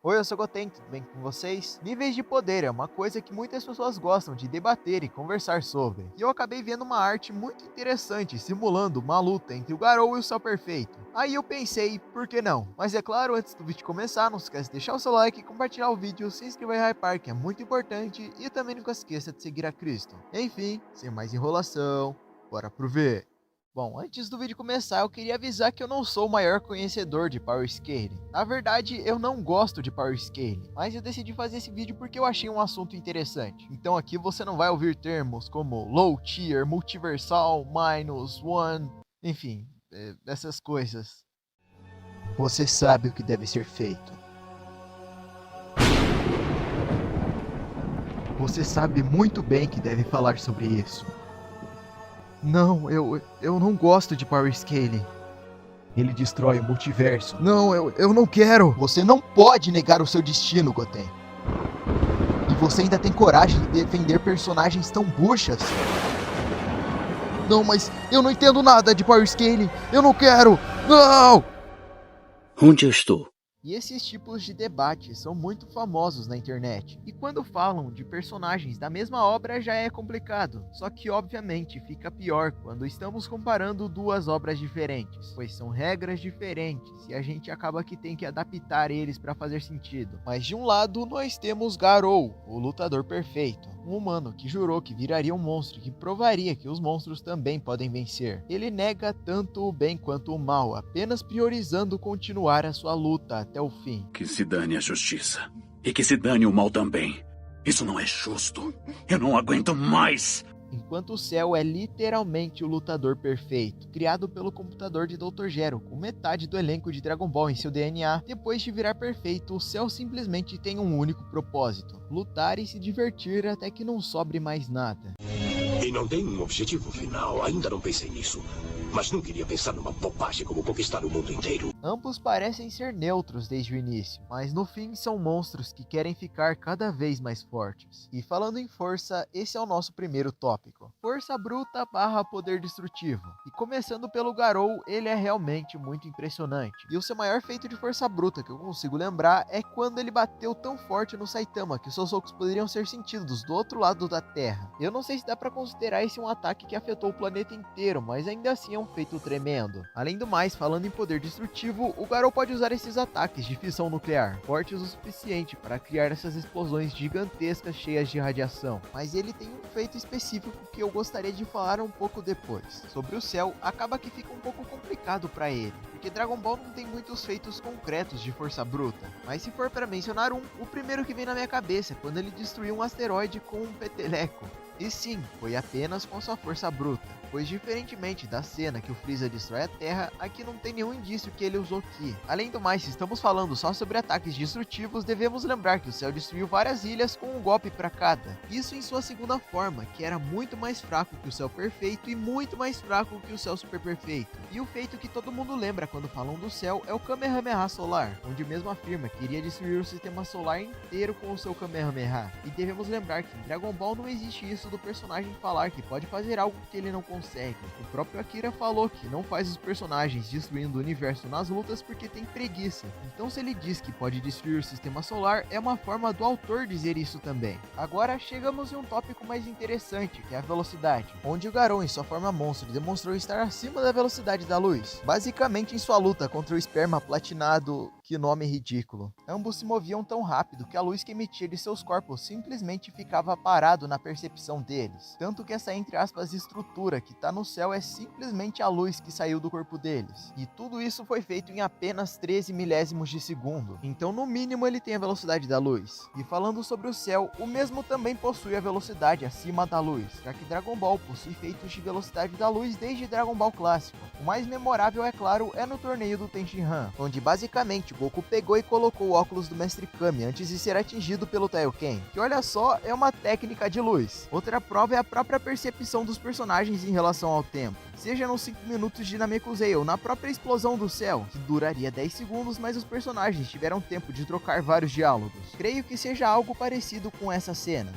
Oi, eu sou o Goten, tudo bem com vocês? Níveis de poder é uma coisa que muitas pessoas gostam de debater e conversar sobre. E eu acabei vendo uma arte muito interessante simulando uma luta entre o Garou e o Céu Perfeito. Aí eu pensei, por que não? Mas é claro, antes do vídeo começar, não se esqueça de deixar o seu like, compartilhar o vídeo, se inscrever em Hypar, que é muito importante, e também nunca esqueça de seguir a Cristo. Enfim, sem mais enrolação, bora pro vídeo. Bom, antes do vídeo começar, eu queria avisar que eu não sou o maior conhecedor de Power Scaling. Na verdade, eu não gosto de Power Scaling, mas eu decidi fazer esse vídeo porque eu achei um assunto interessante. Então aqui você não vai ouvir termos como Low Tier, Multiversal, Minus, One, enfim, essas coisas. Você sabe o que deve ser feito. Você sabe muito bem que deve falar sobre isso. Não, eu não gosto de Power Scaling. Ele destrói o multiverso. Não, eu não quero. Você não pode negar o seu destino, Goten. E você ainda tem coragem de defender personagens tão buchas. Não, mas eu não entendo nada de Power Scaling. Eu não quero. Não! Onde eu estou? E esses tipos de debates são muito famosos na internet. E quando falam de personagens da mesma obra já é complicado. Só que obviamente fica pior quando estamos comparando duas obras diferentes, pois são regras diferentes e a gente acaba que tem que adaptar eles para fazer sentido. Mas de um lado nós temos Garou, o lutador perfeito, um humano que jurou que viraria um monstro, que provaria que os monstros também podem vencer. Ele nega tanto o bem quanto o mal, apenas priorizando continuar a sua luta até o fim. Que se dane a justiça. E que se dane o mal também. Isso não é justo. Eu não aguento mais. Enquanto o Cell é literalmente o lutador perfeito, criado pelo computador de Dr. Gero, com metade do elenco de Dragon Ball em seu DNA, depois de virar perfeito, o Cell simplesmente tem um único propósito: lutar e se divertir até que não sobre mais nada. E não tem um objetivo final, ainda não pensei nisso. Mas não queria pensar numa bobagem como conquistar o mundo inteiro. Ambos parecem ser neutros desde o início, mas no fim são monstros que querem ficar cada vez mais fortes. E falando em força, esse é o nosso primeiro tópico: força bruta barra poder destrutivo. E começando pelo Garou, ele é realmente muito impressionante. E o seu maior feito de força bruta que eu consigo lembrar é quando ele bateu tão forte no Saitama que seus socos poderiam ser sentidos do outro lado da Terra. Eu não sei se dá pra considerar esse um ataque que afetou o planeta inteiro, mas ainda assim é um feito tremendo. Além do mais, falando em poder destrutivo, o Garou pode usar esses ataques de fissão nuclear, fortes o suficiente para criar essas explosões gigantescas cheias de radiação. Mas ele tem um feito específico que eu gostaria de falar um pouco depois. Sobre o Cell, acaba que fica um pouco complicado para ele, porque Dragon Ball não tem muitos feitos concretos de força bruta. Mas se for para mencionar um, o primeiro que vem na minha cabeça é quando ele destruiu um asteroide com um peteleco. E sim, foi apenas com sua força bruta, pois diferentemente da cena que o Freeza destrói a Terra, aqui não tem nenhum indício que ele usou Ki. Além do mais, se estamos falando só sobre ataques destrutivos, devemos lembrar que o Cell destruiu várias ilhas com um golpe para cada. Isso em sua segunda forma, que era muito mais fraco que o Cell Perfeito e muito mais fraco que o Cell Super Perfeito. E o feito que todo mundo lembra quando falam do Cell é o Kamehameha Solar, onde mesmo afirma que iria destruir o sistema solar inteiro com o seu Kamehameha. E devemos lembrar que em Dragon Ball não existe isso do personagem falar que pode fazer algo que ele não consegue. O próprio Akira falou que não faz os personagens destruindo o universo nas lutas porque tem preguiça. Então se ele diz que pode destruir o sistema solar, é uma forma do autor dizer isso também. Agora chegamos em um tópico mais interessante, que é a velocidade, onde o Garou em sua forma monstro demonstrou estar acima da velocidade da luz, basicamente em sua luta contra o esperma platinado. Que nome ridículo. Ambos se moviam tão rápido que a luz que emitia de seus corpos simplesmente ficava parado na percepção deles. Tanto que essa entre aspas estrutura que tá no céu é simplesmente a luz que saiu do corpo deles. E tudo isso foi feito em apenas 13 milésimos de segundo. Então no mínimo ele tem a velocidade da luz. E falando sobre o céu, o mesmo também possui a velocidade acima da luz, já que Dragon Ball possui feitos de velocidade da luz desde Dragon Ball clássico. O mais memorável, é claro, é no torneio do Tenshinhan, onde basicamente Goku pegou e colocou o óculos do Mestre Kami antes de ser atingido pelo Taioken, que olha só, é uma técnica de luz. Outra prova é a própria percepção dos personagens em relação ao tempo, seja nos 5 minutos de Namekusei ou na própria explosão do céu, que duraria 10 segundos, mas os personagens tiveram tempo de trocar vários diálogos. Creio que seja algo parecido com essa cena.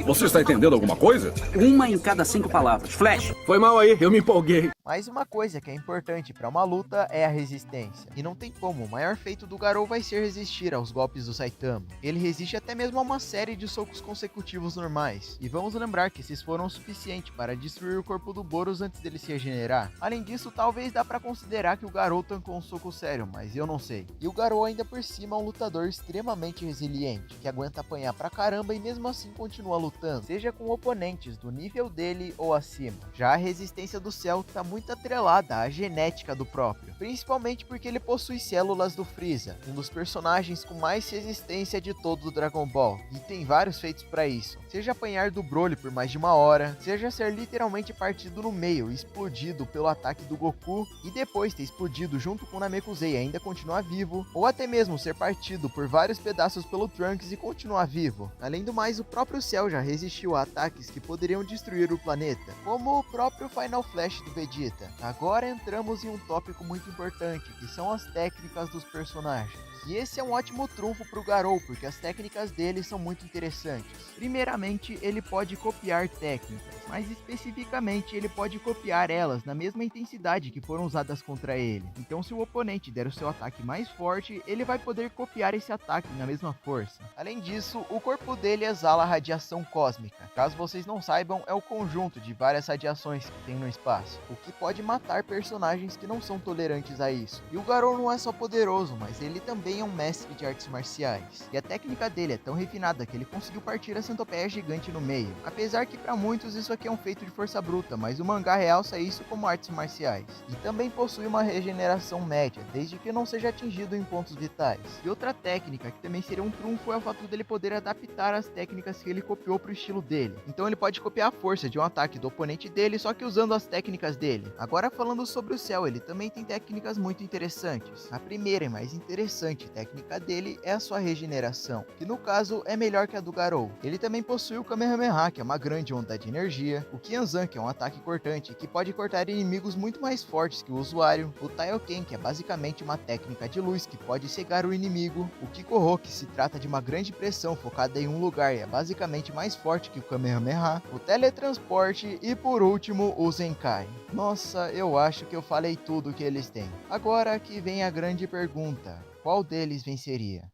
Você está entendendo alguma coisa? Uma em cada 5 palavras. Flash! Foi mal aí, eu me empolguei. Mas uma coisa que é importante para uma luta é a resistência. E não tem como, o maior feito do Garou vai ser resistir aos golpes do Saitama. Ele resiste até mesmo a uma série de socos consecutivos normais. E vamos lembrar que esses foram o suficiente para destruir o corpo do Boros antes dele se regenerar. Além disso, talvez dá para considerar que o Garou tancou um soco sério, mas eu não sei. E o Garou ainda por cima é um lutador extremamente resiliente, que aguenta apanhar pra caramba e mesmo assim continua lutando, seja com oponentes do nível dele ou acima. Já a resistência do Cell tá muito atrelada à genética do próprio, principalmente porque ele possui células do Freeza, um dos personagens com mais resistência de todo o Dragon Ball, e tem vários feitos para isso, seja apanhar do Broly por mais de uma hora, seja ser literalmente partido no meio e explodido pelo ataque do Goku, e depois ter explodido junto com o Namekusei e ainda continuar vivo, ou até mesmo ser partido por vários pedaços pelo Trunks e continuar vivo. Além do mais, o próprio Cell já resistiu a ataques que poderiam destruir o planeta, como o próprio Final Flash do Vegeta. Agora entramos em um tópico muito importante, que são as técnicas dos personagens. E esse é um ótimo trunfo para o Garou, porque as técnicas dele são muito interessantes. Primeiramente, ele pode copiar técnicas, mas especificamente ele pode copiar elas na mesma intensidade que foram usadas contra ele. Então, se o oponente der o seu ataque mais forte, ele vai poder copiar esse ataque na mesma força. Além disso, o corpo dele exala radiação cósmica. Caso vocês não saibam, é o conjunto de várias radiações que tem no espaço, o que pode matar personagens que não são tolerantes a isso. E o Garou não é só poderoso, mas ele também é um mestre de artes marciais. E a técnica dele é tão refinada que ele conseguiu partir a centopeia gigante no meio. Apesar que para muitos isso aqui é um feito de força bruta, mas o mangá realça isso como artes marciais. E também possui uma regeneração média, desde que não seja atingido em pontos vitais. E outra técnica que também seria um trunfo é o fato dele poder adaptar as técnicas que ele copiou pro estilo dele. Então ele pode copiar a força de um ataque do oponente dele, só que usando as técnicas dele. Agora falando sobre o Cell, ele também tem técnicas muito interessantes. A primeira e mais interessante técnica dele é a sua regeneração, que no caso é melhor que a do Garou. Ele também possui o Kamehameha, que é uma grande onda de energia, o Kianzan, que é um ataque cortante, que pode cortar inimigos muito mais fortes que o usuário, o Taioken, que é basicamente uma técnica de luz que pode cegar o inimigo, o Kikoho, que se trata de uma grande pressão focada em um lugar e é basicamente mais forte que o Kamehameha, o teletransporte e por último o Zenkai. Nossa, eu acho que eu falei tudo o que eles têm. Agora que vem a grande pergunta: qual deles venceria?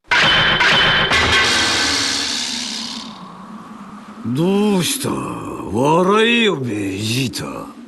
どうした笑えよベジータ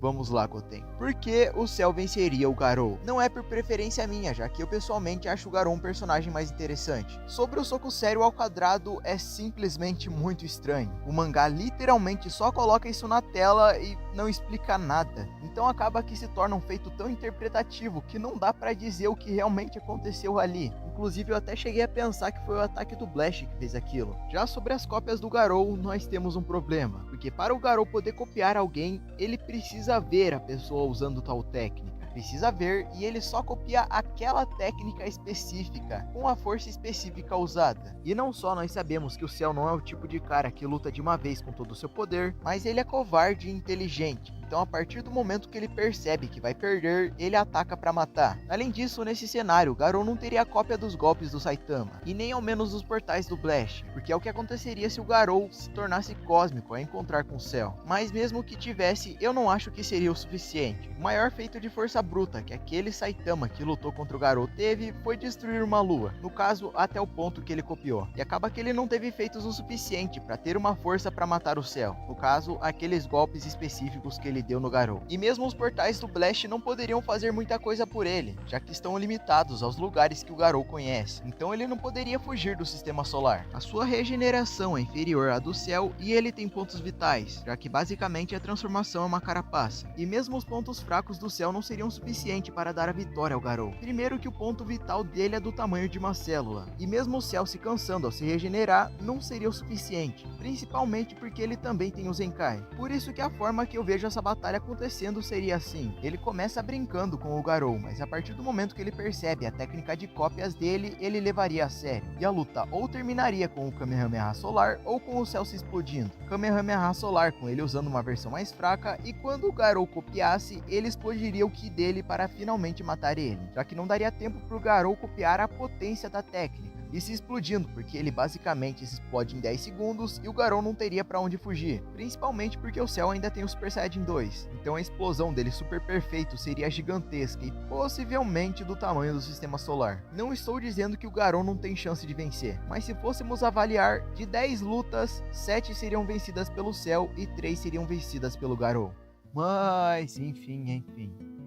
Vamos lá, Goten. Por que o Cell venceria o Garou? Não é por preferência minha, já que eu pessoalmente acho o Garou um personagem mais interessante. Sobre o soco sério ao quadrado, é simplesmente muito estranho. O mangá literalmente só coloca isso na tela e não explica nada. Então acaba que se torna um feito tão interpretativo que não dá pra dizer o que realmente aconteceu ali. Inclusive eu até cheguei a pensar que foi o ataque do Blast que fez aquilo. Já sobre as cópias do Garou, nós temos um problema, porque para o Garou poder copiar alguém, ele precisa ver a pessoa usando tal técnica. Precisa ver e ele só copia aquela técnica específica, com a força específica usada. E não só nós sabemos que o Cell não é o tipo de cara que luta de uma vez com todo o seu poder, mas ele é covarde e inteligente. Então a partir do momento que ele percebe que vai perder, ele ataca para matar. Além disso, nesse cenário, Garou não teria a cópia dos golpes do Saitama, e nem ao menos dos portais do Blast, porque é o que aconteceria se o Garou se tornasse cósmico ao encontrar com o Cell. Mas mesmo que tivesse, eu não acho que seria o suficiente. O maior feito de força bruta que aquele Saitama que lutou contra o Garou teve foi destruir uma lua, no caso até o ponto que ele copiou. E acaba que ele não teve feitos o suficiente para ter uma força para matar o Cell, no caso aqueles golpes específicos que ele deu no Garou. E mesmo os portais do Blast não poderiam fazer muita coisa por ele, já que estão limitados aos lugares que o Garou conhece, então ele não poderia fugir do sistema solar. A sua regeneração é inferior à do Cell e ele tem pontos vitais, já que basicamente a transformação é uma carapaça. E mesmo os pontos fracos do Cell não seriam suficiente para dar a vitória ao Garou. Primeiro que o ponto vital dele é do tamanho de uma célula, e mesmo o Cell se cansando ao se regenerar, não seria o suficiente, principalmente porque ele também tem o Zenkai. Por isso que a forma que eu vejo essa batalha acontecendo seria assim: ele começa brincando com o Garou, mas a partir do momento que ele percebe a técnica de cópias dele, ele levaria a sério, e a luta ou terminaria com o Kamehameha Solar ou com o Cell se explodindo. Kamehameha Solar com ele usando uma versão mais fraca, e quando o Garou copiasse, ele explodiria o Ki dele para finalmente matar ele, já que não daria tempo para o Garou copiar a potência da técnica. e se explodindo, porque ele basicamente se explode em 10 segundos e o Garou não teria pra onde fugir, principalmente porque o Cell ainda tem o Super Saiyajin 2, então a explosão dele super perfeito seria gigantesca e possivelmente do tamanho do sistema solar. Não estou dizendo que o Garou não tem chance de vencer, mas se fôssemos avaliar, de 10 lutas, 7 seriam vencidas pelo Cell e 3 seriam vencidas pelo Garou. Mas, enfim.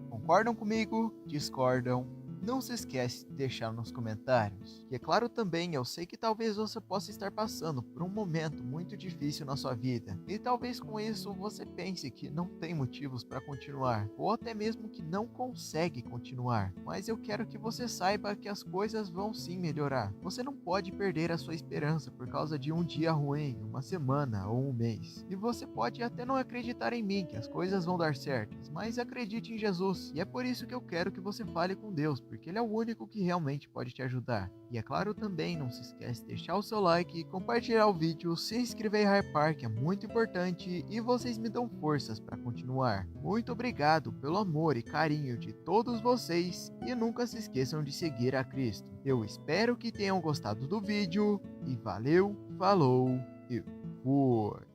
Concordam comigo? Discordam? Não se esquece de deixar nos comentários. E é claro também, eu sei que talvez você possa estar passando por um momento muito difícil na sua vida. E talvez com isso você pense que não tem motivos para continuar. Ou até mesmo que não consegue continuar. Mas eu quero que você saiba que as coisas vão sim melhorar. Você não pode perder a sua esperança por causa de um dia ruim, uma semana ou um mês. E você pode até não acreditar em mim, que as coisas vão dar certas. Mas acredite em Jesus. E é por isso que eu quero que você fale com Deus, porque ele é o único que realmente pode te ajudar. E é claro também, não se esquece de deixar o seu like, compartilhar o vídeo, se inscrever em Hypark, é muito importante e vocês me dão forças para continuar. Muito obrigado pelo amor e carinho de todos vocês e nunca se esqueçam de seguir a Cristo. Eu espero que tenham gostado do vídeo e valeu, falou e fui!